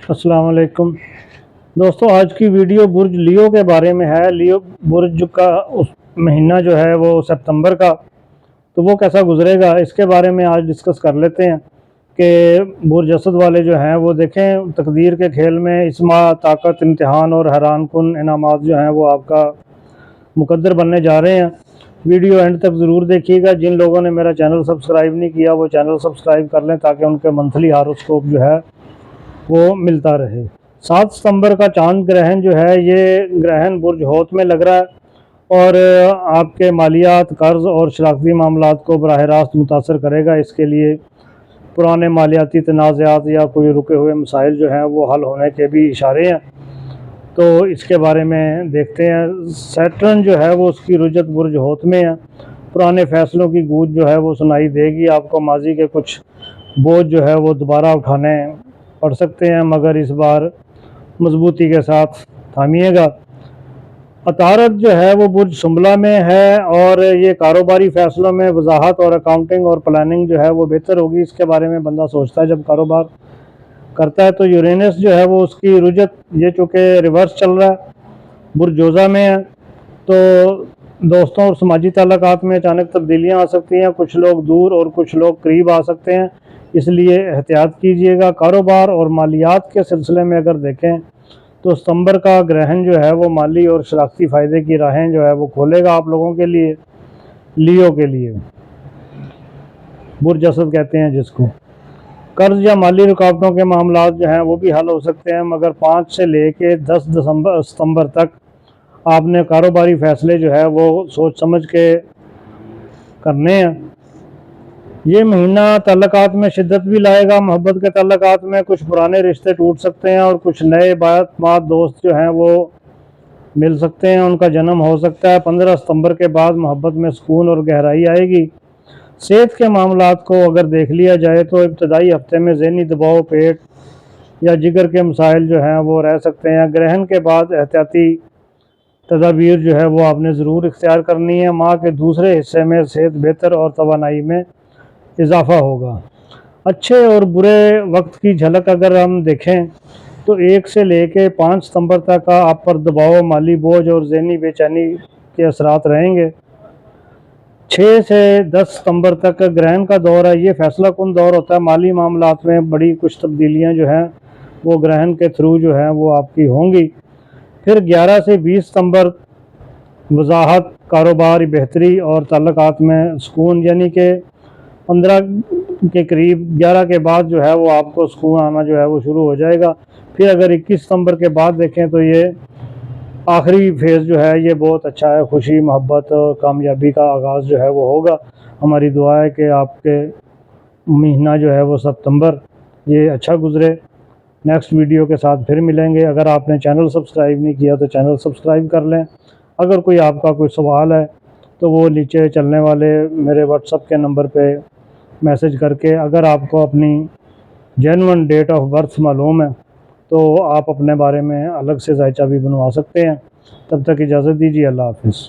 अस्सलाम वालेकुम दोस्तों, आज की वीडियो बुर्ज लियो के बारे में है। लियो बुर्ज का उस महीना जो है वो सितंबर का, तो वो कैसा गुजरेगा इसके बारे में आज डिस्कस कर लेते हैं कि बुर्ज असद वाले जो हैं वो देखें तकदीर के खेल में इस माह ताकत, इम्तिहान और हैरान कुन इनामात जो हैं वो आपका मुकद्दर बनने जा रहे हैं। वीडियो एंड तक ज़रूर देखिएगा। जिन लोगों ने मेरा चैनल सब्सक्राइब नहीं किया वो चैनल सब्सक्राइब कर लें ताकि उनके मंथली हारोस्कोप जो है वो मिलता रहे। 7 सितंबर का चांद ग्रहण जो है ये ग्रहण बुर्ज होत में लग रहा है और आपके मालियात, कर्ज और शराकती मामलात को बराह रास्त मुतासर करेगा। इसके लिए पुराने मालियाती तनाज़ात या कोई रुके हुए मसाइल जो हैं वो हल होने के भी इशारे हैं, तो इसके बारे में देखते हैं। सैटर्न जो है वो उसकी रुजत बुर्ज होत में है। पुराने फ़ैसलों की गूंज जो है वो सुनाई देगी आपको। माजी के कुछ बोझ जो है वो दोबारा उठाने पड़ सकते हैं, मगर इस बार मजबूती के साथ थामिएगा। अतारत जो है वो बुर्ज सुंबला में है और ये कारोबारी फ़ैसलों में वजाहत और अकाउंटिंग और प्लानिंग जो है वो बेहतर होगी। इसके बारे में बंदा सोचता है जब कारोबार करता है। तो यूरेनस जो है वो उसकी रुजत, ये चूँकि रिवर्स चल रहा है, बुर्ज जोज़ा में है, तो दोस्तों और समाजी ताल्लुकात में अचानक तब्दीलियाँ आ सकती हैं। कुछ लोग दूर और कुछ लोग करीब आ सकते हैं, इसलिए एहतियात कीजिएगा। कारोबार और मालियात के सिलसिले में अगर देखें तो सितंबर का ग्रहण जो है वो माली और शराकती फ़ायदे की राहें जो है वो खोलेगा आप लोगों के लिए। लियो के लिए बुर्ज असद कहते हैं जिसको। कर्ज या माली रुकावटों के मामलात जो हैं वो भी हल हो सकते हैं, मगर 5 से लेके 10 सितंबर तक आपने कारोबारी फ़ैसले जो है वो सोच समझ के करने हैं। ये महीना ताल्लुकात में शिद्दत भी लाएगा। मोहब्बत के ताल्लुकात में कुछ पुराने रिश्ते टूट सकते हैं और कुछ नए बात दोस्त जो हैं वो मिल सकते हैं, उनका जन्म हो सकता है। 15 सितंबर के बाद मोहब्बत में सुकून और गहराई आएगी। सेहत के मामलात को अगर देख लिया जाए तो इब्तदाई हफ्ते में ज़हनी दबाव, पेट या जिगर के मसाइल जो हैं वो रह सकते हैं। ग्रहण के बाद एहतियाती तदाबीर जो है वो आपने ज़रूर इख्तियार करनी है। माह के दूसरे हिस्से में सेहत बेहतर और तवानाई में इजाफ़ा होगा। अच्छे और बुरे वक्त की झलक अगर हम देखें तो 1 से लेके 5 सितंबर तक का आप पर दबाव, माली बोझ और ज़हनी बेचैनी के असरात रहेंगे। 6 से 10 सितंबर तक ग्रहण का दौर है, ये फैसला कुन दौर होता है। माली मामलात में बड़ी कुछ तब्दीलियां जो हैं वो ग्रहण के थ्रू जो हैं वो आपकी होंगी। फिर 11 से 20 सितंबर वजाहत, कारोबार बेहतरी और ताल्लुकात में सुकून, यानी कि 15 के करीब 11 के बाद जो है वो आपको सुकून आना जो है वो शुरू हो जाएगा। फिर अगर 21 सितंबर के बाद देखें तो ये आखिरी फेज़ जो है ये बहुत अच्छा है। खुशी, मोहब्बत, कामयाबी का आगाज़ जो है वो होगा। हमारी दुआ है कि आपके महीना जो है वो सितंबर ये अच्छा गुज़रे। नेक्स्ट वीडियो के साथ फिर मिलेंगे। अगर आपने चैनल सब्सक्राइब नहीं किया तो चैनल सब्सक्राइब कर लें। अगर कोई आपका कोई सवाल है तो वो नीचे चलने वाले मेरे व्हाट्सएप के नंबर पे मैसेज करके, अगर आपको अपनी जेन्युइन डेट ऑफ बर्थ मालूम है तो आप अपने बारे में अलग से जायचा भी बनवा सकते हैं। तब तक इजाज़त दीजिए। अल्लाह हाफ़िज़।